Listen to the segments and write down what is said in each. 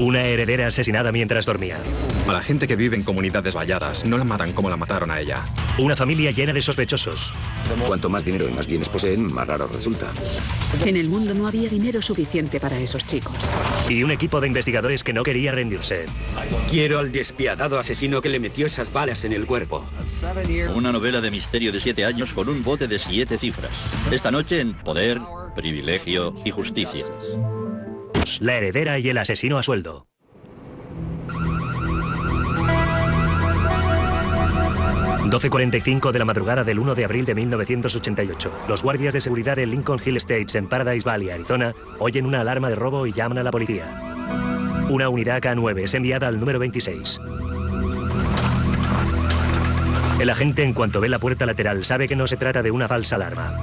Una heredera asesinada mientras dormía. A la gente que vive en comunidades valladas no la matan como la mataron a ella. Una familia llena de sospechosos. Cuanto más dinero y más bienes poseen, más raro resulta. En el mundo no había dinero suficiente para esos chicos. Y un equipo de investigadores que no quería rendirse. Quiero al despiadado asesino que le metió esas balas en el cuerpo. Una novela de misterio de 7 años con un bote de 7 cifras. Esta noche en Poder, Privilegio y Justicia. La heredera y el asesino a sueldo. ...12:45 de la madrugada del 1 de abril de 1988. Los guardias de seguridad de Lincoln Hill Estates en Paradise Valley, Arizona, oyen una alarma de robo y llaman a la policía. Una unidad K9 es enviada al número 26. El agente, en cuanto ve la puerta lateral, sabe que no se trata de una falsa alarma.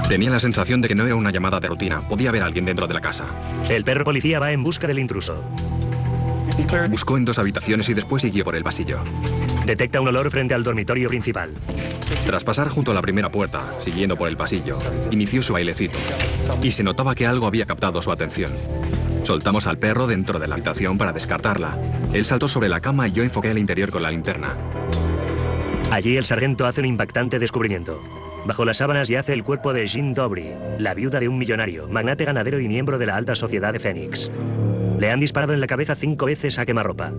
Tenía la sensación de que no era una llamada de rutina. Podía haber alguien dentro de la casa. El perro policía va en busca del intruso. Buscó en 2 habitaciones y después siguió por el pasillo. Detecta un olor frente al dormitorio principal. Tras pasar junto a la primera puerta, siguiendo por el pasillo, inició su bailecito. Y se notaba que algo había captado su atención. Soltamos al perro dentro de la habitación para descartarla. Él saltó sobre la cama y yo enfoqué el interior con la linterna. Allí el sargento hace un impactante descubrimiento. Bajo las sábanas yace el cuerpo de Jean Dobry, la viuda de un millonario, magnate ganadero y miembro de la alta sociedad de Phoenix. Le han disparado en la cabeza 5 veces a quemarropa.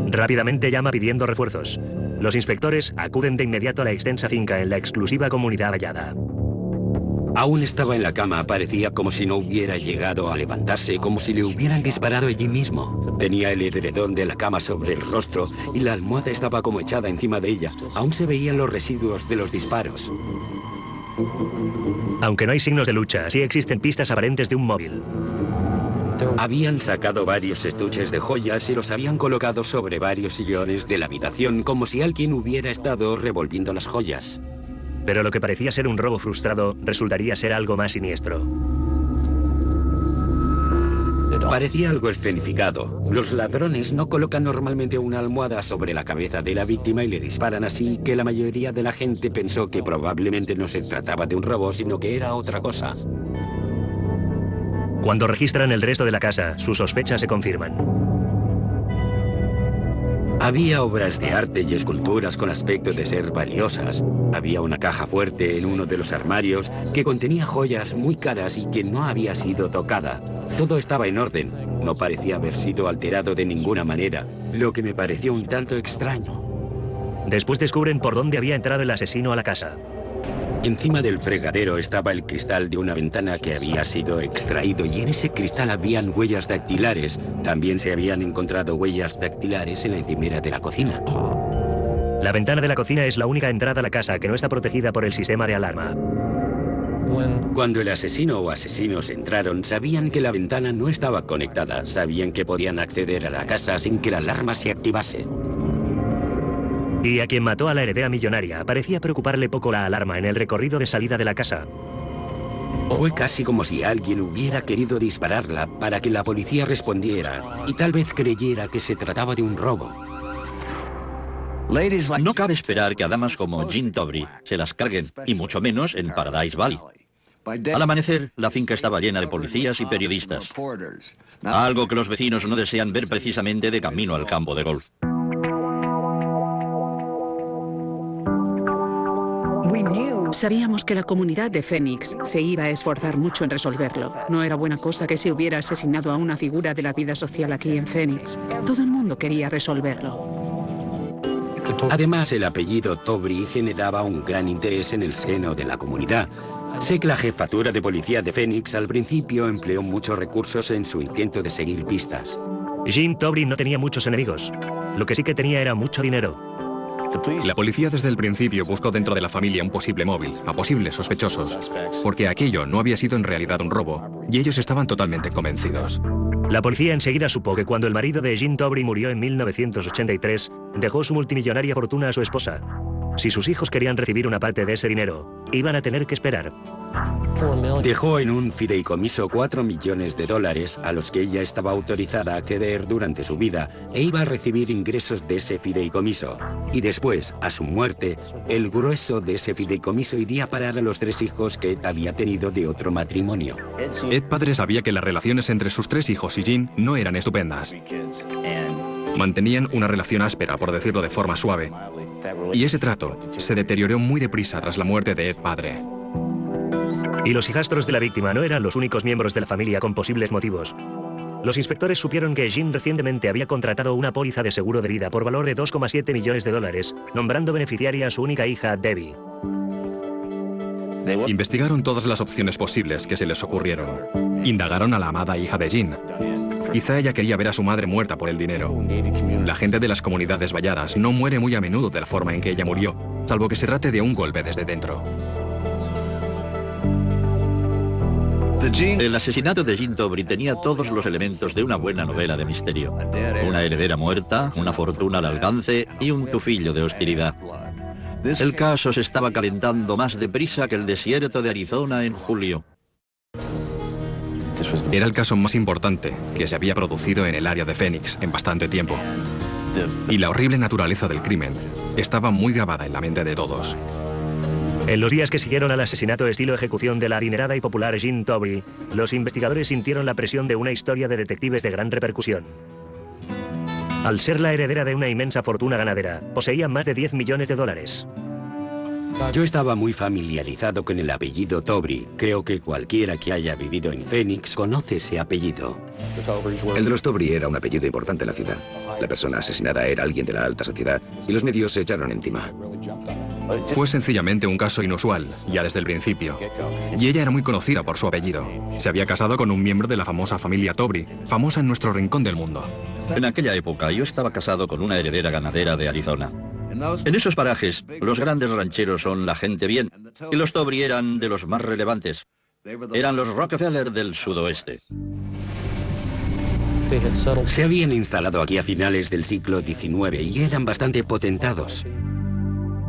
Rápidamente llama pidiendo refuerzos. Los inspectores acuden de inmediato a la extensa finca en la exclusiva comunidad vallada. Aún estaba en la cama, parecía como si no hubiera llegado a levantarse, como si le hubieran disparado allí mismo. Tenía el edredón de la cama sobre el rostro y la almohada estaba como echada encima de ella. Aún se veían los residuos de los disparos. Aunque no hay signos de lucha, sí existen pistas aparentes de un móvil. Habían sacado varios estuches de joyas y los habían colocado sobre varios sillones de la habitación, como si alguien hubiera estado revolviendo las joyas. Pero lo que parecía ser un robo frustrado resultaría ser algo más siniestro. Parecía algo escenificado. Los ladrones no colocan normalmente una almohada sobre la cabeza de la víctima y le disparan así que la mayoría de la gente pensó que probablemente no se trataba de un robo, sino que era otra cosa. Cuando registran el resto de la casa, sus sospechas se confirman. Había obras de arte y esculturas con aspecto de ser valiosas. Había una caja fuerte en uno de los armarios que contenía joyas muy caras y que no había sido tocada. Todo estaba en orden. No parecía haber sido alterado de ninguna manera, lo que me pareció un tanto extraño. Después descubren por dónde había entrado el asesino a la casa. Encima del fregadero estaba el cristal de una ventana que había sido extraído y en ese cristal habían huellas dactilares. También se habían encontrado huellas dactilares en la encimera de la cocina. La ventana de la cocina es la única entrada a la casa que no está protegida por el sistema de alarma. Cuando el asesino o asesinos entraron, sabían que la ventana no estaba conectada. Sabían que podían acceder a la casa sin que la alarma se activase. Y a quien mató a la heredera millonaria parecía preocuparle poco la alarma en el recorrido de salida de la casa. Fue casi como si alguien hubiera querido dispararla para que la policía respondiera y tal vez creyera que se trataba de un robo. No cabe esperar que a damas como Jean Dobry se las carguen, y mucho menos en Paradise Valley. Al amanecer, la finca estaba llena de policías y periodistas. Algo que los vecinos no desean ver precisamente de camino al campo de golf. Sabíamos que la comunidad de Phoenix se iba a esforzar mucho en resolverlo. No era buena cosa que se hubiera asesinado a una figura de la vida social aquí en Phoenix. Todo el mundo quería resolverlo. Además, el apellido Dobry generaba un gran interés en el seno de la comunidad. Sé que la jefatura de policía de Phoenix al principio empleó muchos recursos en su intento de seguir pistas. Jean Dobry no tenía muchos enemigos. Lo que sí que tenía era mucho dinero. La policía desde el principio buscó dentro de la familia un posible móvil, a posibles sospechosos, porque aquello no había sido en realidad un robo, y ellos estaban totalmente convencidos. La policía enseguida supo que cuando el marido de Jean Dobry murió en 1983, dejó su multimillonaria fortuna a su esposa. Si sus hijos querían recibir una parte de ese dinero, iban a tener que esperar. Dejó en un fideicomiso $4 millones a los que ella estaba autorizada a acceder durante su vida e iba a recibir ingresos de ese fideicomiso. Y después, a su muerte, el grueso de ese fideicomiso iría a parar a los 3 hijos que Ed había tenido de otro matrimonio. Ed padre sabía que las relaciones entre sus 3 hijos y Jean no eran estupendas. Mantenían una relación áspera, por decirlo de forma suave. Y ese trato se deterioró muy deprisa tras la muerte de Ed padre. Y los hijastros de la víctima no eran los únicos miembros de la familia con posibles motivos. Los inspectores supieron que Jean recientemente había contratado una póliza de seguro de vida por valor de $2,7 millones, nombrando beneficiaria a su única hija, Debbie. Investigaron todas las opciones posibles que se les ocurrieron. Indagaron a la amada hija de Jean. Quizá ella quería ver a su madre muerta por el dinero. La gente de las comunidades valladas no muere muy a menudo de la forma en que ella murió, salvo que se trate de un golpe desde dentro. El asesinato de Jean Tobry tenía todos los elementos de una buena novela de misterio. Una heredera muerta, una fortuna al alcance y un tufillo de hostilidad. El caso se estaba calentando más deprisa que el desierto de Arizona en julio. Era el caso más importante que se había producido en el área de Phoenix en bastante tiempo. Y la horrible naturaleza del crimen estaba muy grabada en la mente de todos. En los días que siguieron al asesinato estilo ejecución de la adinerada y popular Jean Tobry, los investigadores sintieron la presión de una historia de detectives de gran repercusión. Al ser la heredera de una inmensa fortuna ganadera, poseía más de $10 millones. Yo estaba muy familiarizado con el apellido Tobry. Creo que cualquiera que haya vivido en Phoenix conoce ese apellido. El de los Tobry era un apellido importante en la ciudad. La persona asesinada era alguien de la alta sociedad y los medios se echaron encima. Fue sencillamente un caso inusual, ya desde el principio. Y ella era muy conocida por su apellido. Se había casado con un miembro de la famosa familia Tobry, famosa en nuestro rincón del mundo. En aquella época yo estaba casado con una heredera ganadera de Arizona. En esos parajes, los grandes rancheros son la gente bien, y los Tobry eran de los más relevantes. Eran los Rockefeller del sudoeste. Se habían instalado aquí a finales del siglo XIX y eran bastante potentados.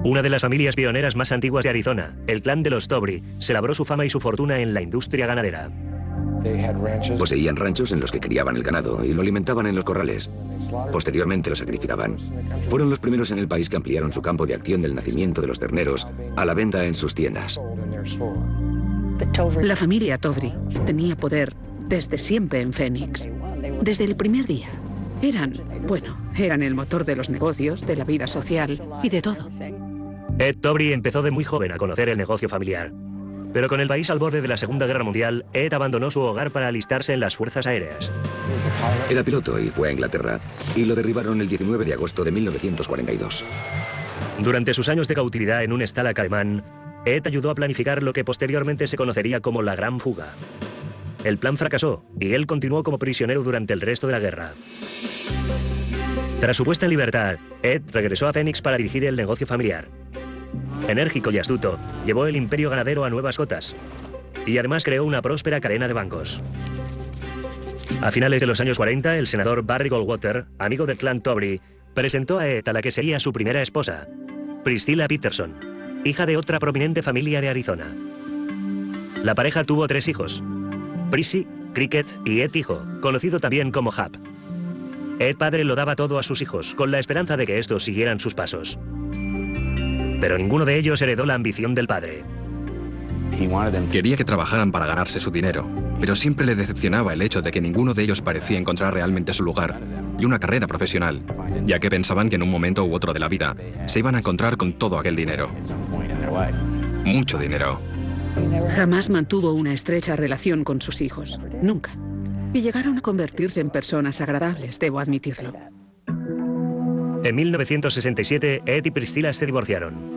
Una de las familias pioneras más antiguas de Arizona, el clan de los Tobry, se labró su fama y su fortuna en la industria ganadera. Poseían ranchos en los que criaban el ganado y lo alimentaban en los corrales. Posteriormente lo sacrificaban. Fueron los primeros en el país que ampliaron su campo de acción del nacimiento de los terneros a la venta en sus tiendas. La familia Tobry tenía poder desde siempre en Phoenix. Desde el primer día. Eran el motor de los negocios, de la vida social y de todo. Ed Tobry empezó de muy joven a conocer el negocio familiar. Pero con el país al borde de la Segunda Guerra Mundial, Ed abandonó su hogar para alistarse en las fuerzas aéreas. Era piloto y fue a Inglaterra, y lo derribaron el 19 de agosto de 1942. Durante sus años de cautividad en un Stalag alemán, Ed ayudó a planificar lo que posteriormente se conocería como la Gran Fuga. El plan fracasó, y él continuó como prisionero durante el resto de la guerra. Tras su puesta en libertad, Ed regresó a Phoenix para dirigir el negocio familiar. Enérgico y astuto, llevó el imperio ganadero a nuevas cotas y además creó una próspera cadena de bancos. A finales de los años 40, el senador Barry Goldwater, amigo del clan Tobry, presentó a Ed a la que sería su primera esposa, Priscilla Peterson, hija de otra prominente familia de Arizona. La pareja tuvo 3 hijos, Prissy, Cricket y Ed hijo, conocido también como Hap. Ed padre lo daba todo a sus hijos, con la esperanza de que estos siguieran sus pasos. Pero ninguno de ellos heredó la ambición del padre. Quería que trabajaran para ganarse su dinero, pero siempre le decepcionaba el hecho de que ninguno de ellos parecía encontrar realmente su lugar y una carrera profesional, ya que pensaban que en un momento u otro de la vida se iban a encontrar con todo aquel dinero. Mucho dinero. Jamás mantuvo una estrecha relación con sus hijos. Nunca. Y llegaron a convertirse en personas agradables, debo admitirlo. En 1967, Ed y Priscilla se divorciaron.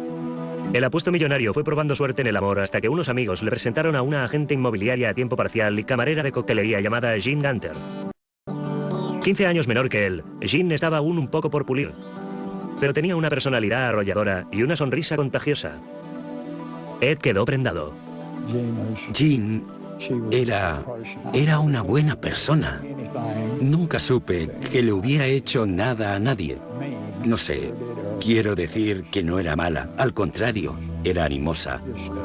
El apuesto millonario fue probando suerte en el amor hasta que unos amigos le presentaron a una agente inmobiliaria a tiempo parcial y camarera de coctelería llamada Jean Gunter. 15 años menor que él, Jean estaba aún un poco por pulir, pero tenía una personalidad arrolladora y una sonrisa contagiosa. Ed quedó prendado. Jean era una buena persona. Nunca supe que le hubiera hecho nada a nadie. No sé, Quiero decir que no era mala, al contrario, era animosa.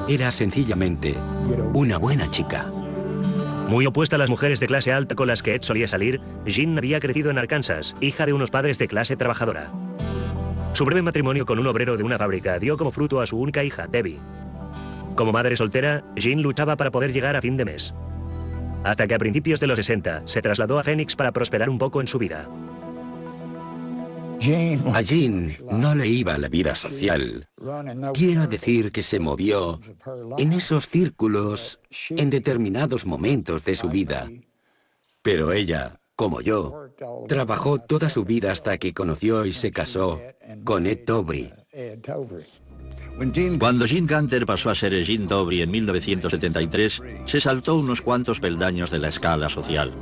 Era sencillamente una buena chica. Muy opuesta a las mujeres de clase alta con las que Ed solía salir, Jean había crecido en Arkansas, hija de unos padres de clase trabajadora. Su breve matrimonio con un obrero de una fábrica dio como fruto a su única hija, Debbie. Como madre soltera, Jean luchaba para poder llegar a fin de mes. Hasta que a principios de los 60 se trasladó a Phoenix para prosperar un poco en su vida. A Jean no le iba la vida social. Quiero decir que se movió en esos círculos en determinados momentos de su vida. Pero ella, como yo, trabajó toda su vida hasta que conoció y se casó con Ed Dobry. Cuando Jean Gunter pasó a ser Jean Dobry en 1973, se saltó unos cuantos peldaños de la escala social.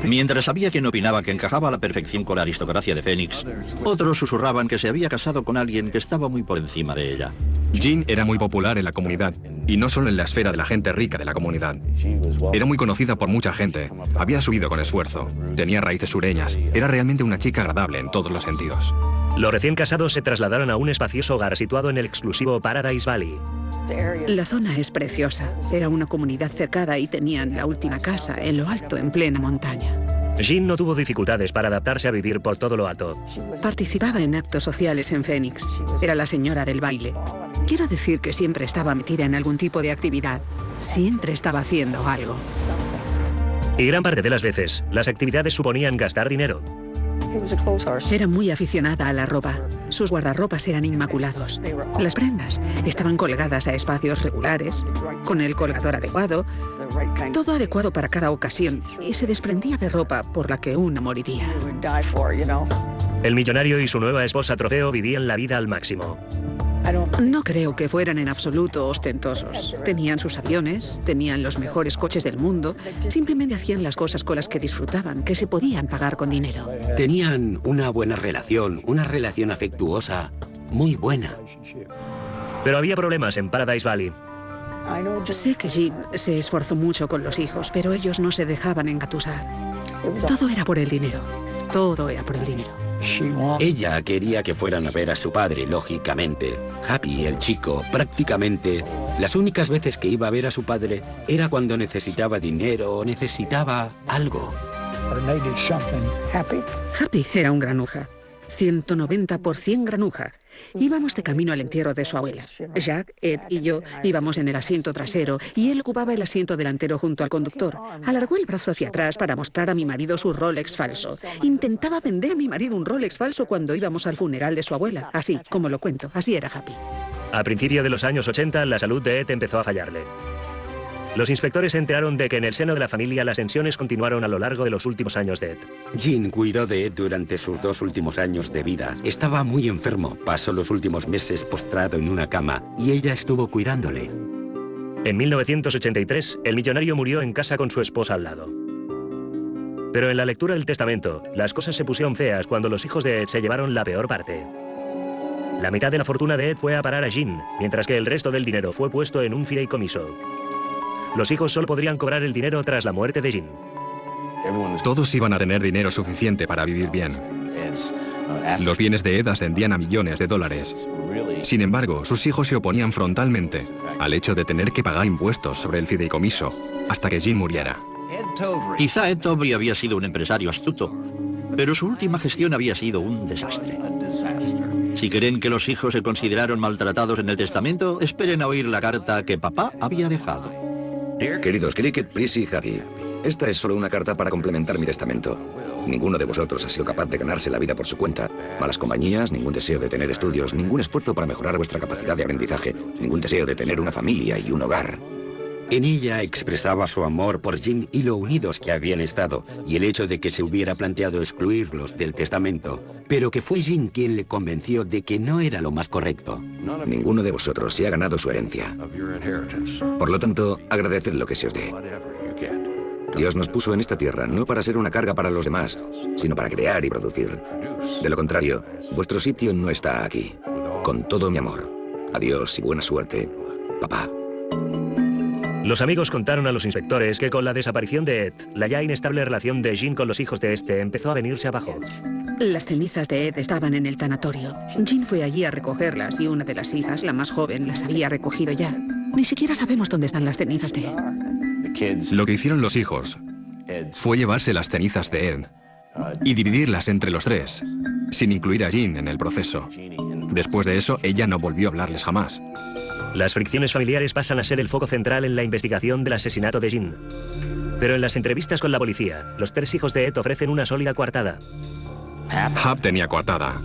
Mientras había quien opinaba que encajaba a la perfección con la aristocracia de Phoenix, otros susurraban que se había casado con alguien que estaba muy por encima de ella. Jean era muy popular en la comunidad, y no solo en la esfera de la gente rica de la comunidad. Era muy conocida por mucha gente, había subido con esfuerzo, tenía raíces sureñas, era realmente una chica agradable en todos los sentidos. Los recién casados se trasladaron a un espacioso hogar situado en el exclusivo Paradise Valley. La zona es preciosa. Era una comunidad cercada y tenían la última casa en lo alto, en plena montaña. Jean no tuvo dificultades para adaptarse a vivir por todo lo alto. Participaba en actos sociales en Phoenix. Era la señora del baile. Quiero decir que siempre estaba metida en algún tipo de actividad. Siempre estaba haciendo algo. Y gran parte de las veces, las actividades suponían gastar dinero. Era muy aficionada a la ropa. Sus guardarropas eran inmaculados. Las prendas estaban colgadas a espacios regulares, con el colgador adecuado, todo adecuado para cada ocasión, y se desprendía de ropa por la que una moriría. El millonario y su nueva esposa trofeo vivían la vida al máximo. No creo que fueran en absoluto ostentosos. Tenían sus aviones, tenían los mejores coches del mundo, simplemente hacían las cosas con las que disfrutaban, que se podían pagar con dinero. Tenían una buena relación, una relación afectuosa muy buena. Pero había problemas en Paradise Valley. Sé que Jean se esforzó mucho con los hijos, pero ellos no se dejaban engatusar. Todo era por el dinero. Todo era por el dinero. Ella quería que fueran a ver a su padre, lógicamente. Happy, el chico, prácticamente las únicas veces que iba a ver a su padre era cuando necesitaba dinero o necesitaba algo. Happy era un granuja. 190% granuja. Íbamos de camino al entierro de su abuela. Jack, Ed y yo íbamos en el asiento trasero y él ocupaba el asiento delantero junto al conductor. Alargó el brazo hacia atrás para mostrar a mi marido su Rolex falso. Intentaba vender a mi marido un Rolex falso cuando íbamos al funeral de su abuela. Así, como lo cuento, así era Happy. A principios de los años 80, la salud de Ed empezó a fallarle. Los inspectores se enteraron de que en el seno de la familia las tensiones continuaron a lo largo de los últimos años de Ed. Jean cuidó de Ed durante sus 2 últimos años de vida. Estaba muy enfermo, pasó los últimos meses postrado en una cama y ella estuvo cuidándole. En 1983, el millonario murió en casa con su esposa al lado. Pero en la lectura del testamento, las cosas se pusieron feas cuando los hijos de Ed se llevaron la peor parte. La mitad de la fortuna de Ed fue a parar a Jean, mientras que el resto del dinero fue puesto en un fideicomiso. Los hijos solo podrían cobrar el dinero tras la muerte de Jean. Todos iban a tener dinero suficiente para vivir bien. Los bienes de Ed ascendían a millones de dólares. Sin embargo, sus hijos se oponían frontalmente al hecho de tener que pagar impuestos sobre el fideicomiso hasta que Jean muriera. Quizá Ed Dobry había sido un empresario astuto, pero su última gestión había sido un desastre. Si creen que los hijos se consideraron maltratados en el testamento, esperen a oír la carta que papá había dejado. Queridos Cricket, Prissy y Happy, esta es solo una carta para complementar mi testamento. Ninguno de vosotros ha sido capaz de ganarse la vida por su cuenta. Malas compañías, ningún deseo de tener estudios, ningún esfuerzo para mejorar vuestra capacidad de aprendizaje, ningún deseo de tener una familia y un hogar. En ella expresaba su amor por Jean y lo unidos que habían estado, y el hecho de que se hubiera planteado excluirlos del testamento, pero que fue Jean quien le convenció de que no era lo más correcto. Ninguno de vosotros se ha ganado su herencia. Por lo tanto, agradeced lo que se os dé. Dios nos puso en esta tierra no para ser una carga para los demás, sino para crear y producir. De lo contrario, vuestro sitio no está aquí. Con todo mi amor. Adiós y buena suerte, papá. Los amigos contaron a los inspectores que con la desaparición de Ed, la ya inestable relación de Jean con los hijos de este empezó a venirse abajo. Las cenizas de Ed estaban en el tanatorio. Jean fue allí a recogerlas y una de las hijas, la más joven, las había recogido ya. Ni siquiera sabemos dónde están las cenizas de Ed. Lo que hicieron los hijos fue llevarse las cenizas de Ed y dividirlas entre los tres, sin incluir a Jean en el proceso. Después de eso, ella no volvió a hablarles jamás. Las fricciones familiares pasan a ser el foco central en la investigación del asesinato de Jean. Pero en las entrevistas con la policía, los 3 hijos de Ed ofrecen una sólida coartada. Hap tenía coartada.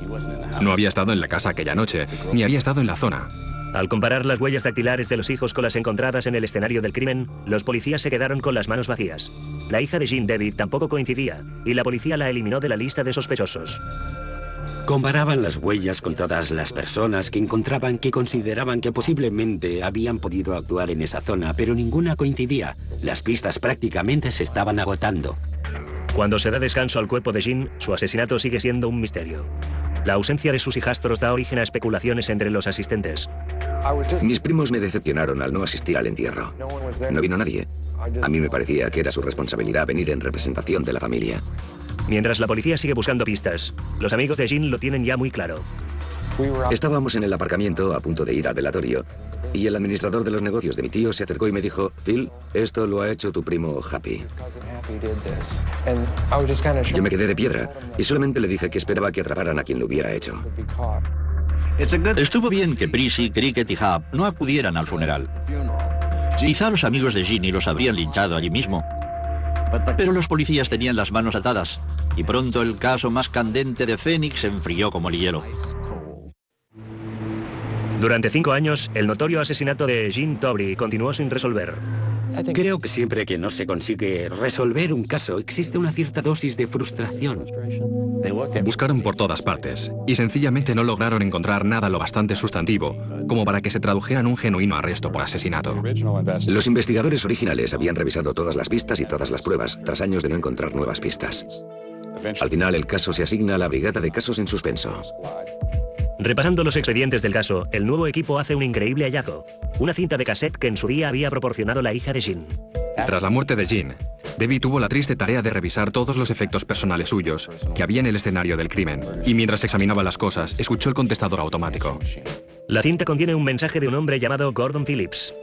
No había estado en la casa aquella noche, ni había estado en la zona. Al comparar las huellas dactilares de los hijos con las encontradas en el escenario del crimen, los policías se quedaron con las manos vacías. La hija de Jean, Debbie, tampoco coincidía, y la policía la eliminó de la lista de sospechosos. Comparaban las huellas con todas las personas que encontraban que consideraban que posiblemente habían podido actuar en esa zona, pero ninguna coincidía. Las pistas prácticamente se estaban agotando. Cuando se da descanso al cuerpo de Jean, su asesinato sigue siendo un misterio. La ausencia de sus hijastros da origen a especulaciones entre los asistentes. Mis primos me decepcionaron al no asistir al entierro. No vino nadie. A mí me parecía que era su responsabilidad venir en representación de la familia. Mientras la policía sigue buscando pistas, los amigos de Jean lo tienen ya muy claro. Estábamos en el aparcamiento a punto de ir al velatorio y el administrador de los negocios de mi tío se acercó y me dijo: Phil, esto lo ha hecho tu primo Happy. Yo me quedé de piedra y solamente le dije que esperaba que atraparan a quien lo hubiera hecho. Estuvo bien que Prissy, Cricket y Hap no acudieran al funeral. Quizá los amigos de Ginny los habrían linchado allí mismo. Pero los policías tenían las manos atadas y pronto el caso más candente de Phoenix se enfrió como el hielo. Durante 5 años, el notorio asesinato de Jean Tobre continuó sin resolver. Creo que siempre que no se consigue resolver un caso, existe una cierta dosis de frustración. Buscaron por todas partes y sencillamente no lograron encontrar nada lo bastante sustantivo como para que se tradujera en un genuino arresto por asesinato. Los investigadores originales habían revisado todas las pistas y todas las pruebas, tras años de no encontrar nuevas pistas. Al final, el caso se asigna a la Brigada de Casos en Suspenso. Repasando los expedientes del caso, el nuevo equipo hace un increíble hallazgo. Una cinta de cassette que en su día había proporcionado la hija de Jean. Tras la muerte de Jean, Debbie tuvo la triste tarea de revisar todos los efectos personales suyos que había en el escenario del crimen, y mientras examinaba las cosas, escuchó el contestador automático. La cinta contiene un mensaje de un hombre llamado Gordon Phillips.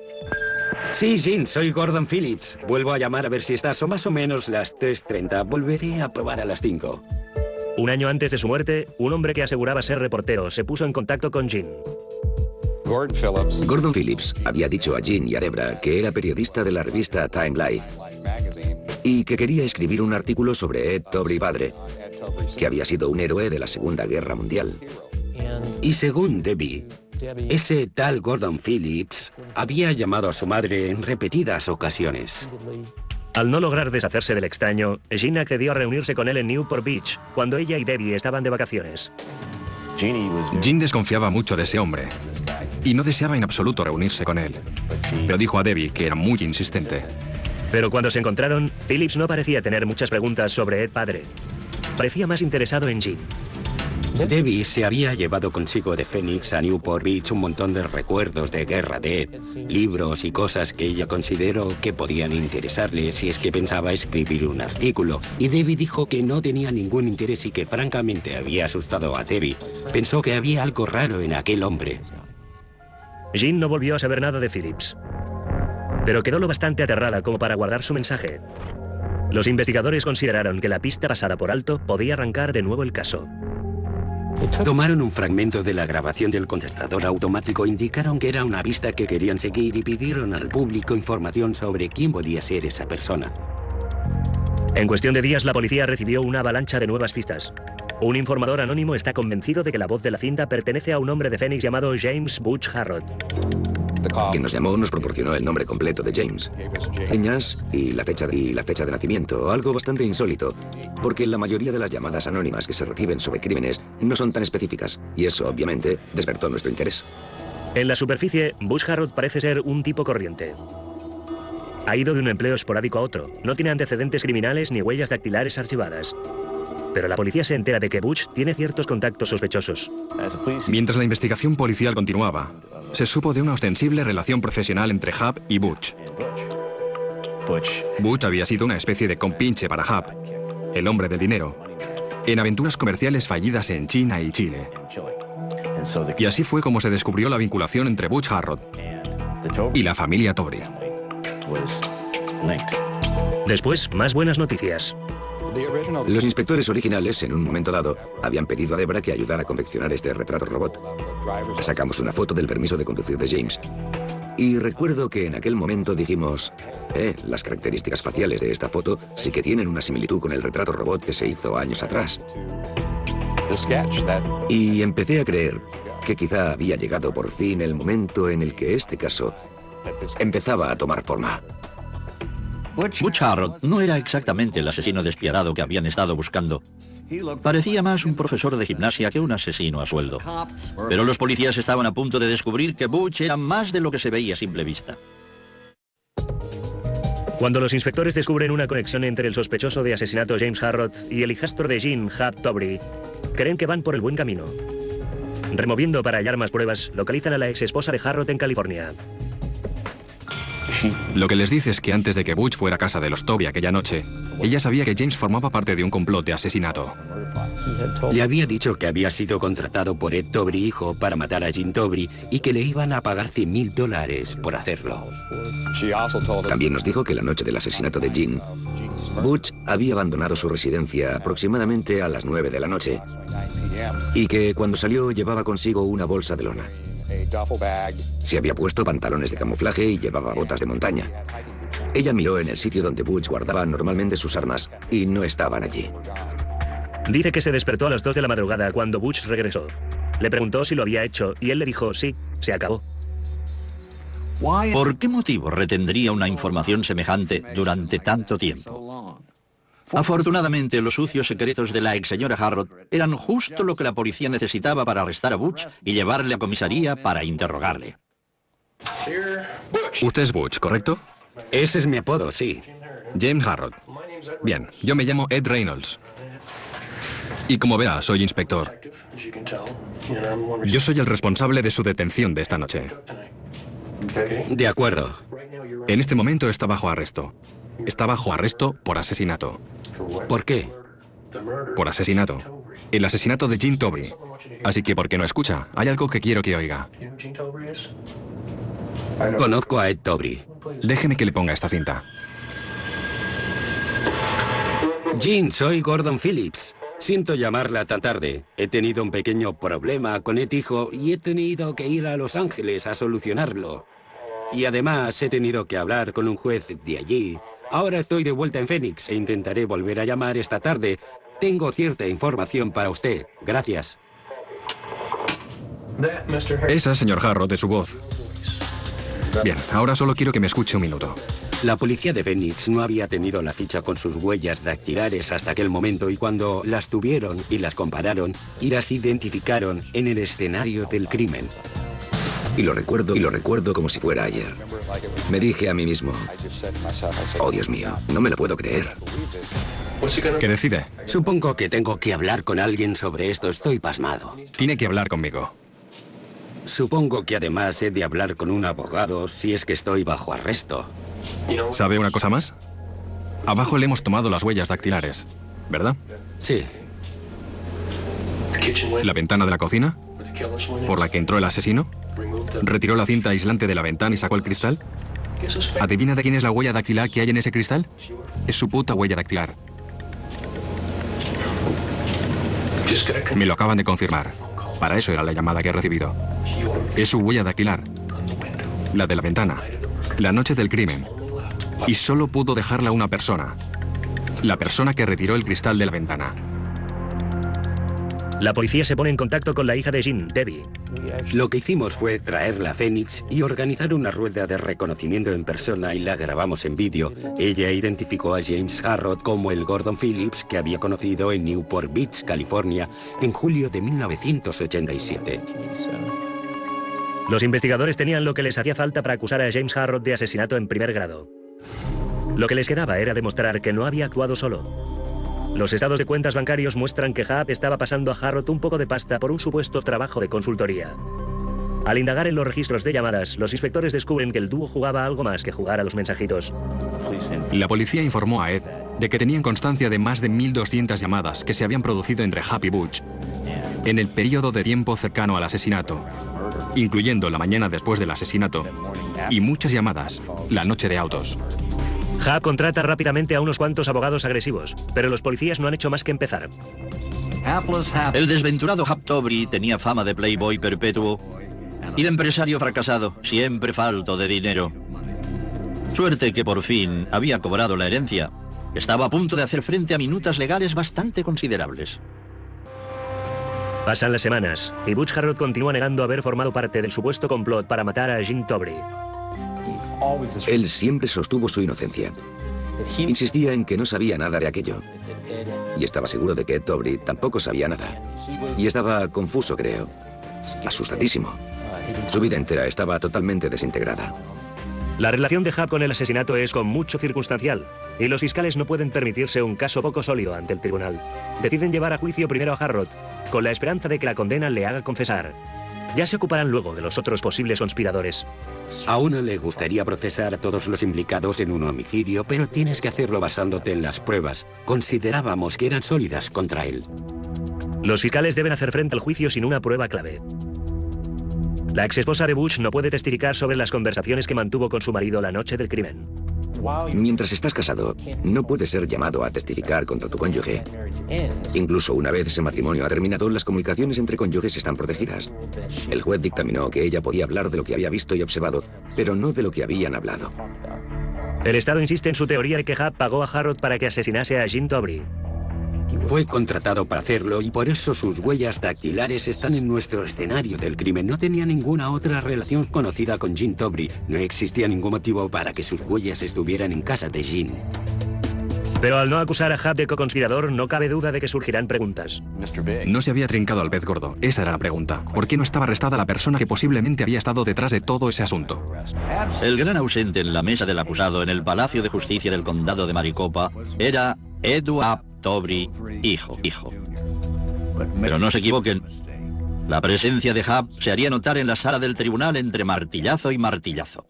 Sí, Jean, soy Gordon Phillips. Vuelvo a llamar a ver si estás, o más o menos las 3:30. Volveré a probar a las 5. Un año antes de su muerte, un hombre que aseguraba ser reportero se puso en contacto con Jean. Gordon Phillips había dicho a Jean y a Debra que era periodista de la revista Time Life y que quería escribir un artículo sobre Ed Tobre padre, que había sido un héroe de la Segunda Guerra Mundial. Y según Debbie, ese tal Gordon Phillips había llamado a su madre en repetidas ocasiones. Al no lograr deshacerse del extraño, Jean accedió a reunirse con él en Newport Beach, cuando ella y Debbie estaban de vacaciones. Jean desconfiaba mucho de ese hombre y no deseaba en absoluto reunirse con él, pero dijo a Debbie que era muy insistente. Pero cuando se encontraron, Phillips no parecía tener muchas preguntas sobre Ed padre. Parecía más interesado en Jean. Debbie se había llevado consigo de Phoenix a Newport Beach un montón de recuerdos de guerra de Ed, libros y cosas que ella consideró que podían interesarle si es que pensaba escribir un artículo. Y Debbie dijo que no tenía ningún interés y que francamente había asustado a Debbie. Pensó que había algo raro en aquel hombre. Jean no volvió a saber nada de Phillips, pero quedó lo bastante aterrada como para guardar su mensaje. Los investigadores consideraron que la pista pasada por alto podía arrancar de nuevo el caso. Tomaron un fragmento de la grabación del contestador automático, indicaron que era una pista que querían seguir y pidieron al público información sobre quién podía ser esa persona. En cuestión de días, la policía recibió una avalancha de nuevas pistas. Un informador anónimo está convencido de que la voz de la cinta pertenece a un hombre de Phoenix llamado James Butch Harrod. Quien nos llamó nos proporcionó el nombre completo de James, señas y la fecha de nacimiento, algo bastante insólito, porque la mayoría de las llamadas anónimas que se reciben sobre crímenes no son tan específicas, y eso obviamente despertó nuestro interés. En la superficie, Butch Harrod parece ser un tipo corriente. Ha ido de un empleo esporádico a otro, no tiene antecedentes criminales ni huellas dactilares archivadas. Pero la policía se entera de que Butch tiene ciertos contactos sospechosos. Mientras la investigación policial continuaba, se supo de una ostensible relación profesional entre Hap y Butch. Butch había sido una especie de compinche para Hap, el hombre del dinero, en aventuras comerciales fallidas en China y Chile. Y así fue como se descubrió la vinculación entre Butch Harrod y la familia Tobry. Después, más buenas noticias. Los inspectores originales, en un momento dado, habían pedido a Debra que ayudara a confeccionar este retrato robot. Sacamos una foto del permiso de conducir de James. Y recuerdo que en aquel momento dijimos, las características faciales de esta foto sí que tienen una similitud con el retrato robot que se hizo años atrás. Y empecé a creer que quizá había llegado por fin el momento en el que este caso empezaba a tomar forma. Butch Harrod no era exactamente el asesino despiadado que habían estado buscando. Parecía más un profesor de gimnasia que un asesino a sueldo. Pero los policías estaban a punto de descubrir que Butch era más de lo que se veía a simple vista. Cuando los inspectores descubren una conexión entre el sospechoso de asesinato James Harrod y el hijastro de Jean Hub Tobry, creen que van por el buen camino. Removiendo para hallar más pruebas, localizan a la ex esposa de Harrod en California. Lo que les dice es que antes de que Butch fuera a casa de los Tobry aquella noche, ella sabía que James formaba parte de un complot de asesinato. Le había dicho que había sido contratado por Ed Tobry, hijo, para matar a Jean Tobry y que le iban a pagar $100,000 por hacerlo. También nos dijo que la noche del asesinato de Jean, Butch había abandonado su residencia aproximadamente a las 9 de la noche y que cuando salió llevaba consigo una bolsa de lona. Se había puesto pantalones de camuflaje y llevaba botas de montaña. Ella miró en el sitio donde Butch guardaba normalmente sus armas y no estaban allí. Dice que se despertó a las 2 de la madrugada cuando Butch regresó. Le preguntó si lo había hecho y él le dijo sí, se acabó. ¿Por qué motivo retendría una información semejante durante tanto tiempo? Afortunadamente, los sucios secretos de la ex señora Harrod eran justo lo que la policía necesitaba para arrestar a Butch y llevarle a comisaría para interrogarle. Usted es Butch, ¿correcto? Ese es mi apodo, sí. James Harrod. Bien, yo me llamo Ed Reynolds. Y como verá, soy inspector. Yo soy el responsable de su detención de esta noche. De acuerdo. En este momento está bajo arresto. Está bajo arresto por asesinato. ¿Por qué? Por asesinato. El asesinato de Jean Tobry. Así que, ¿por qué no escucha? Hay algo que quiero que oiga. Conozco a Ed Tobry. Déjeme que le ponga esta cinta. Jean, soy Gordon Phillips. Siento llamarla tan tarde. He tenido un pequeño problema con Ed, hijo, y he tenido que ir a Los Ángeles a solucionarlo. Y además he tenido que hablar con un juez de allí. Ahora estoy de vuelta en Phoenix e intentaré volver a llamar esta tarde. Tengo cierta información para usted. Gracias. Esa, señor Harrod, de su voz. Bien, ahora solo quiero que me escuche un minuto. La policía de Phoenix no había tenido la ficha con sus huellas dactilares hasta aquel momento y cuando las tuvieron y las compararon y las identificaron en el escenario del crimen. Y lo recuerdo como si fuera ayer. Me dije a mí mismo, oh Dios mío, no me lo puedo creer. ¿Qué decide? Supongo que tengo que hablar con alguien sobre esto. Estoy pasmado. Tiene que hablar conmigo. Supongo que además he de hablar con un abogado si es que estoy bajo arresto. ¿Sabe una cosa más? Abajo le hemos tomado las huellas dactilares, ¿verdad? Sí. ¿La ventana de la cocina? ¿Por la que entró el asesino? ¿Retiró la cinta aislante de la ventana y sacó el cristal? ¿Adivina de quién es la huella dactilar que hay en ese cristal? Es su puta huella dactilar. Me lo acaban de confirmar. Para eso era la llamada que he recibido. Es su huella dactilar. La de la ventana. La noche del crimen. Y solo pudo dejarla una persona. La persona que retiró el cristal de la ventana. La policía se pone en contacto con la hija de Jean, Debbie. Lo que hicimos fue traerla a Phoenix y organizar una rueda de reconocimiento en persona y la grabamos en vídeo. Ella identificó a James Harrod como el Gordon Phillips que había conocido en Newport Beach, California, en julio de 1987. Los investigadores tenían lo que les hacía falta para acusar a James Harrod de asesinato en primer grado. Lo que les quedaba era demostrar que no había actuado solo. Los estados de cuentas bancarios muestran que Hub estaba pasando a Harrod un poco de pasta por un supuesto trabajo de consultoría. Al indagar en los registros de llamadas, los inspectores descubren que el dúo jugaba algo más que jugar a los mensajitos. La policía informó a Ed de que tenían constancia de más de 1.200 llamadas que se habían producido entre Hap y Butch en el periodo de tiempo cercano al asesinato, incluyendo la mañana después del asesinato y muchas llamadas la noche de autos. Hap contrata rápidamente a unos cuantos abogados agresivos, pero los policías no han hecho más que empezar. El desventurado Hap Tobry tenía fama de playboy perpetuo y de empresario fracasado, siempre falto de dinero. Suerte que por fin había cobrado la herencia. Estaba a punto de hacer frente a minutas legales bastante considerables. Pasan las semanas y Butch Harrod continúa negando haber formado parte del supuesto complot para matar a Gene Tobry. Él siempre sostuvo su inocencia. Insistía en que no sabía nada de aquello. Y estaba seguro de que Ed Tobry tampoco sabía nada. Y estaba confuso, creo. Asustadísimo. Su vida entera estaba totalmente desintegrada. La relación de Hap con el asesinato es con mucho circunstancial, y los fiscales no pueden permitirse un caso poco sólido ante el tribunal. Deciden llevar a juicio primero a Harrod, con la esperanza de que la condena le haga confesar. Ya se ocuparán luego de los otros posibles conspiradores. A uno le gustaría procesar a todos los implicados en un homicidio, pero tienes que hacerlo basándote en las pruebas. Considerábamos que eran sólidas contra él. Los fiscales deben hacer frente al juicio sin una prueba clave. La exesposa de Butch no puede testificar sobre las conversaciones que mantuvo con su marido la noche del crimen. Mientras estás casado, no puedes ser llamado a testificar contra tu cónyuge. Incluso una vez ese matrimonio ha terminado, las comunicaciones entre cónyuges están protegidas. El juez dictaminó que ella podía hablar de lo que había visto y observado, pero no de lo que habían hablado. El Estado insiste en su teoría de que Hap pagó a Harrod para que asesinase a Gene Tobry. Fue contratado para hacerlo y por eso sus huellas dactilares están en nuestro escenario del crimen. No tenía ninguna otra relación conocida con Gene Tobry. No existía ningún motivo para que sus huellas estuvieran en casa de Gene. Pero al no acusar a Hap de coconspirador, no cabe duda de que surgirán preguntas. No se había trincado al pez gordo. Esa era la pregunta. ¿Por qué no estaba arrestada la persona que posiblemente había estado detrás de todo ese asunto? El gran ausente en la mesa del acusado en el Palacio de Justicia del Condado de Maricopa era Edward Tobry, hijo. Pero no se equivoquen. La presencia de Hap se haría notar en la sala del tribunal entre martillazo y martillazo.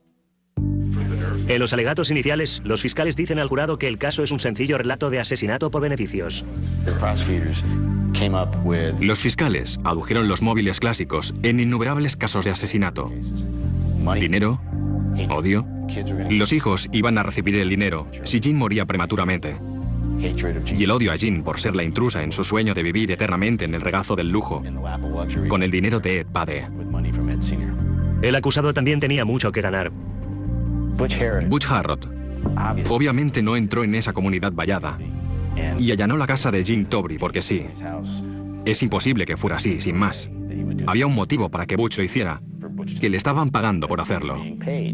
En los alegatos iniciales, los fiscales dicen al jurado que el caso es un sencillo relato de asesinato por beneficios. Los fiscales adujeron los móviles clásicos en innumerables casos de asesinato. Dinero, odio. Los hijos iban a recibir el dinero si Gene moría prematuramente. Y el odio a Gene por ser la intrusa en su sueño de vivir eternamente en el regazo del lujo, con el dinero de Ed padre. El acusado también tenía mucho que ganar. Butch Harrod obviamente no entró en esa comunidad vallada y allanó la casa de Gene Tobry porque sí. Es imposible que fuera así, sin más. Había un motivo para que Butch lo hiciera, que le estaban pagando por hacerlo.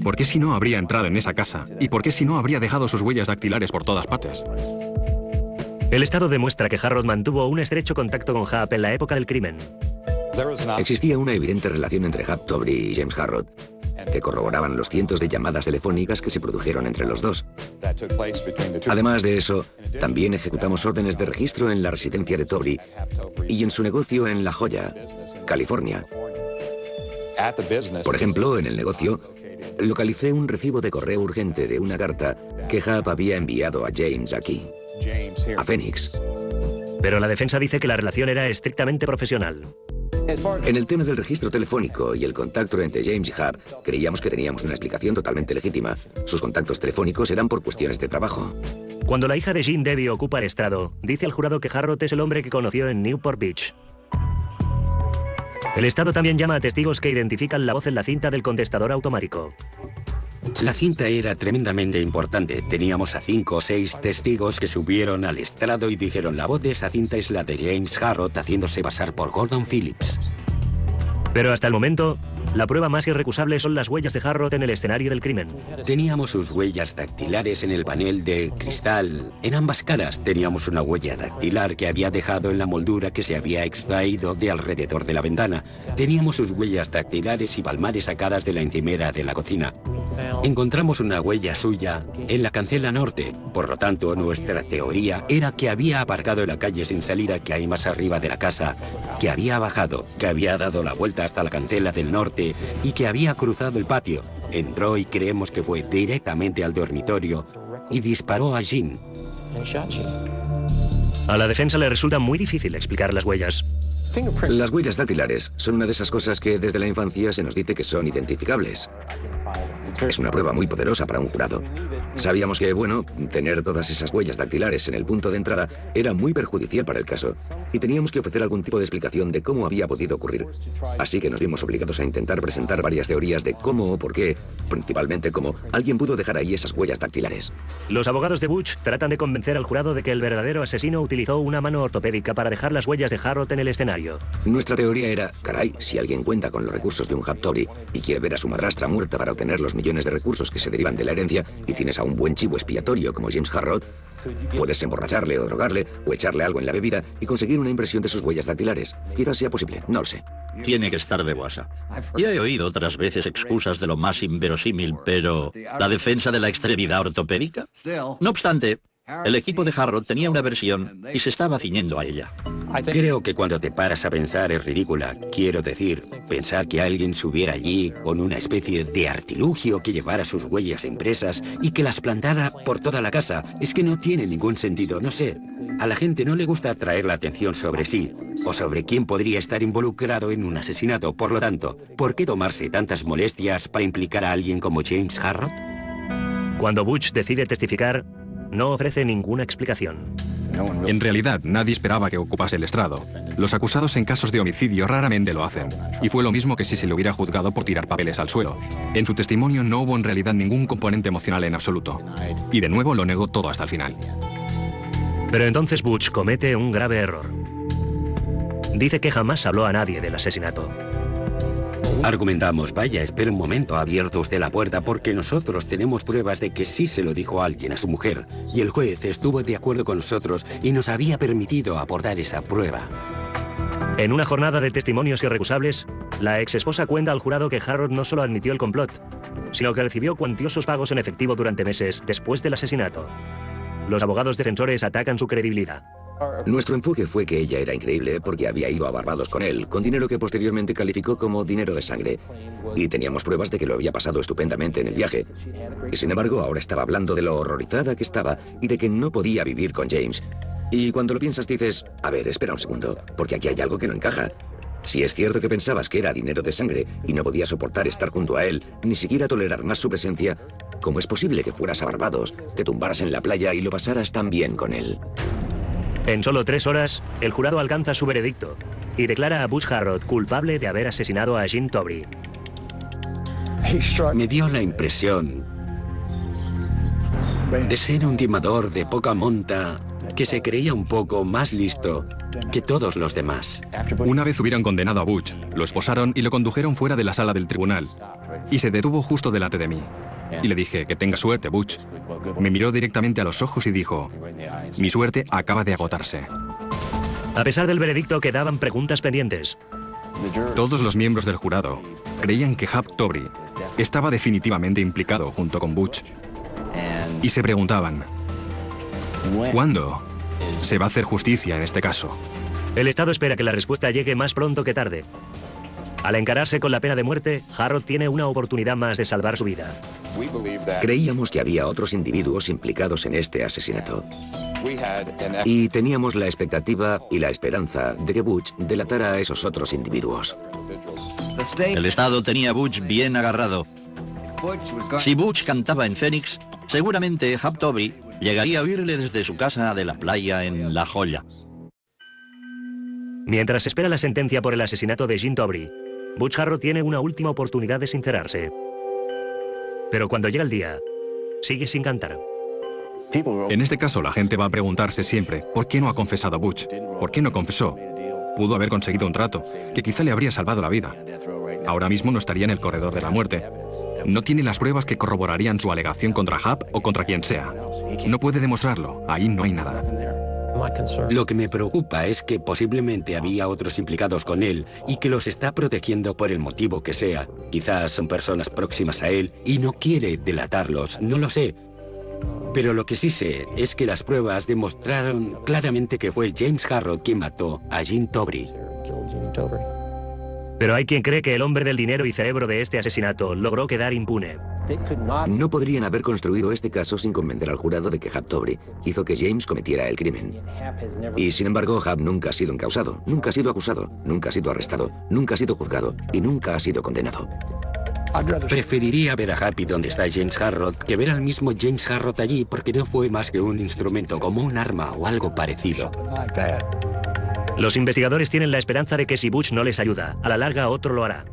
¿Por qué si no habría entrado en esa casa? ¿Y por qué si no habría dejado sus huellas dactilares por todas partes? El Estado demuestra que Harrod mantuvo un estrecho contacto con Hap en la época del crimen. Existía una evidente relación entre Hap Tobry y James Harrod, que corroboraban los cientos de llamadas telefónicas que se produjeron entre los dos. Además de eso, también ejecutamos órdenes de registro en la residencia de Tobry y en su negocio en La Joya, California. Por ejemplo, en el negocio, localicé un recibo de correo urgente de una carta que Hap había enviado a James aquí, a Phoenix. Pero la defensa dice que la relación era estrictamente profesional. En el tema del registro telefónico y el contacto entre James y Hap, creíamos que teníamos una explicación totalmente legítima. Sus contactos telefónicos eran por cuestiones de trabajo. Cuando la hija de Gene, Debbie, ocupa el estrado, dice al jurado que Harrod es el hombre que conoció en Newport Beach. El Estado también llama a testigos que identifican la voz en la cinta del contestador automático. La cinta era tremendamente importante. Teníamos a 5 o 6 testigos que subieron al estrado y dijeron: la voz de esa cinta es la de James Harrod haciéndose pasar por Gordon Phillips. Pero hasta el momento, la prueba más irrecusable son las huellas de Harrod en el escenario del crimen. Teníamos sus huellas dactilares en el panel de cristal. En ambas caras teníamos una huella dactilar que había dejado en la moldura que se había extraído de alrededor de la ventana. Teníamos sus huellas dactilares y palmares sacadas de la encimera de la cocina. Encontramos una huella suya en la cancela norte. Por lo tanto, nuestra teoría era que había aparcado en la calle sin salida que hay más arriba de la casa, que había bajado, que había dado la vuelta hasta la cancela del norte y que había cruzado el patio. Entró y creemos que fue directamente al dormitorio y disparó a Gene. A la defensa le resulta muy difícil explicar las huellas. Las huellas dactilares son una de esas cosas que desde la infancia se nos dice que son identificables. Es una prueba muy poderosa para un jurado. Sabíamos que, bueno, tener todas esas huellas dactilares en el punto de entrada era muy perjudicial para el caso, y teníamos que ofrecer algún tipo de explicación de cómo había podido ocurrir. Así que nos vimos obligados a intentar presentar varias teorías de cómo o por qué, principalmente cómo, alguien pudo dejar ahí esas huellas dactilares. Los abogados de Butch tratan de convencer al jurado de que el verdadero asesino utilizó una mano ortopédica para dejar las huellas de Harrod en el escenario. Nuestra teoría era, caray, si alguien cuenta con los recursos de un Hap Tobri y quiere ver a su madrastra muerta para obtener los millones de recursos que se derivan de la herencia, y tienes a un buen chivo expiatorio como James Harrod, puedes emborracharle o drogarle o echarle algo en la bebida y conseguir una impresión de sus huellas dactilares. Quizás sea posible, no lo sé. Tiene que estar de guasa. Ya he oído otras veces excusas de lo más inverosímil, pero ¿la defensa de la extremidad ortopédica? No obstante, el equipo de Harrod tenía una versión y se estaba ciñendo a ella. Creo que cuando te paras a pensar es ridícula. Quiero decir, pensar que alguien subiera allí con una especie de artilugio que llevara sus huellas impresas y que las plantara por toda la casa, es que no tiene ningún sentido, no sé. A la gente no le gusta atraer la atención sobre sí o sobre quién podría estar involucrado en un asesinato. Por lo tanto, ¿por qué tomarse tantas molestias para implicar a alguien como James Harrod? Cuando Butch decide testificar, no ofrece ninguna explicación. En realidad, nadie esperaba que ocupase el estrado. Los acusados en casos de homicidio raramente lo hacen, y fue lo mismo que si se le hubiera juzgado por tirar papeles al suelo. En su testimonio no hubo en realidad ningún componente emocional en absoluto. Y de nuevo lo negó todo hasta el final. Pero entonces Butch comete un grave error. Dice que jamás habló a nadie del asesinato. Argumentamos, vaya, espera un momento, ha abierto usted la puerta porque nosotros tenemos pruebas de que sí se lo dijo a alguien, a su mujer, y el juez estuvo de acuerdo con nosotros y nos había permitido aportar esa prueba. En una jornada de testimonios irrecusables, la exesposa cuenta al jurado que Harrod no solo admitió el complot, sino que recibió cuantiosos pagos en efectivo durante meses después del asesinato. Los abogados defensores atacan su credibilidad. Nuestro enfoque fue que ella era increíble porque había ido a Barbados con él, con dinero que posteriormente calificó como dinero de sangre. Y teníamos pruebas de que lo había pasado estupendamente en el viaje. Y sin embargo, ahora estaba hablando de lo horrorizada que estaba y de que no podía vivir con James. Y cuando lo piensas dices, a ver, espera un segundo, porque aquí hay algo que no encaja. Si es cierto que pensabas que era dinero de sangre y no podías soportar estar junto a él, ni siquiera tolerar más su presencia, ¿cómo es posible que fueras a Barbados, te tumbaras en la playa y lo pasaras tan bien con él? En solo 3 horas, el jurado alcanza su veredicto y declara a Butch Harrod culpable de haber asesinado a Jim Tobri. Me dio la impresión de ser un timador de poca monta que se creía un poco más listo que todos los demás. Una vez hubieran condenado a Butch, lo esposaron y lo condujeron fuera de la sala del tribunal. Y se detuvo justo delante de mí. Y le dije, que tenga suerte, Butch. Me miró directamente a los ojos y dijo, mi suerte acaba de agotarse. A pesar del veredicto, quedaban preguntas pendientes. Todos los miembros del jurado creían que Hap Tobri estaba definitivamente implicado junto con Butch. Y se preguntaban, ¿cuándo se va a hacer justicia en este caso? El Estado espera que la respuesta llegue más pronto que tarde. Al encararse con la pena de muerte, Harrod tiene una oportunidad más de salvar su vida. Creíamos que había otros individuos implicados en este asesinato. Y teníamos la expectativa y la esperanza de que Butch delatara a esos otros individuos. El Estado tenía a Butch bien agarrado. Si Butch cantaba en Phoenix, seguramente Hap Tobri llegaría a oírle desde su casa de la playa en La Joya. Mientras espera la sentencia por el asesinato de Jim Tobri, Butch Harrod tiene una última oportunidad de sincerarse. Pero cuando llega el día, sigue sin cantar. En este caso, la gente va a preguntarse siempre, ¿por qué no ha confesado Butch? ¿Por qué no confesó? Pudo haber conseguido un trato, que quizá le habría salvado la vida. Ahora mismo no estaría en el corredor de la muerte. No tiene las pruebas que corroborarían su alegación contra Hap o contra quien sea. No puede demostrarlo, ahí no hay nada. Lo que me preocupa es que posiblemente había otros implicados con él y que los está protegiendo por el motivo que sea. Quizás son personas próximas a él y no quiere delatarlos, no lo sé. Pero lo que sí sé es que las pruebas demostraron claramente que fue James Harrod quien mató a Jim Tobri. Pero hay quien cree que el hombre del dinero y cerebro de este asesinato logró quedar impune. No podrían haber construido este caso sin convencer al jurado de que Hap Tobri hizo que James cometiera el crimen. Y sin embargo, Hap nunca ha sido encausado, nunca ha sido acusado, nunca ha sido arrestado, nunca ha sido juzgado y nunca ha sido condenado. Preferiría ver a Happy donde está James Harrod que ver al mismo James Harrod allí, porque no fue más que un instrumento, como un arma o algo parecido. Los investigadores tienen la esperanza de que si Butch no les ayuda, a la larga otro lo hará.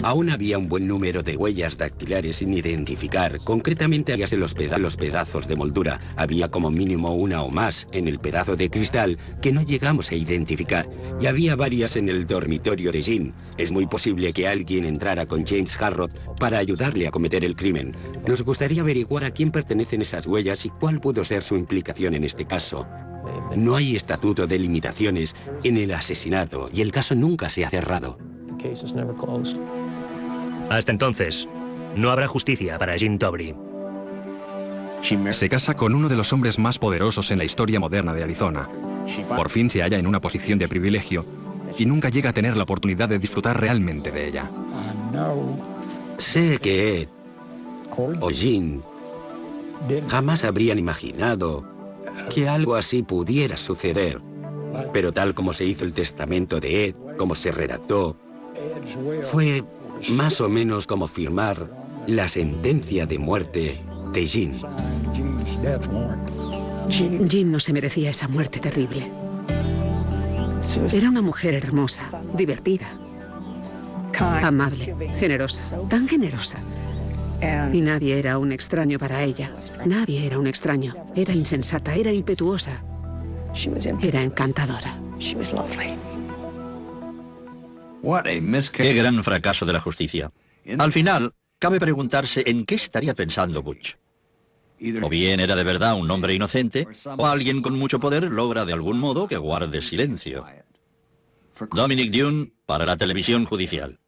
Aún había un buen número de huellas dactilares sin identificar. Concretamente, había los pedazos de moldura. Había como mínimo una o más en el pedazo de cristal que no llegamos a identificar. Y había varias en el dormitorio de Jean. Es muy posible que alguien entrara con James Harrod para ayudarle a cometer el crimen. Nos gustaría averiguar a quién pertenecen esas huellas y cuál pudo ser su implicación en este caso. No hay estatuto de limitaciones en el asesinato y el caso nunca se ha cerrado. Hasta entonces, no habrá justicia para Jean Tobri. Se casa con uno de los hombres más poderosos en la historia moderna de Arizona. Por fin se halla en una posición de privilegio y nunca llega a tener la oportunidad de disfrutar realmente de ella. Sé que Ed o Jean jamás habrían imaginado que algo así pudiera suceder. Pero tal como se hizo el testamento de Ed, como se redactó, fue más o menos como firmar la sentencia de muerte de Jean. Jean no se merecía esa muerte terrible. Era una mujer hermosa, divertida, amable, generosa, tan generosa. Y nadie era un extraño para ella. Nadie era un extraño. Era insensata, era impetuosa. Era encantadora. Qué gran fracaso de la justicia. Al final, cabe preguntarse en qué estaría pensando Butch. O bien era de verdad un hombre inocente, o alguien con mucho poder logra de algún modo que guarde silencio. Dominic Dunne para la televisión judicial.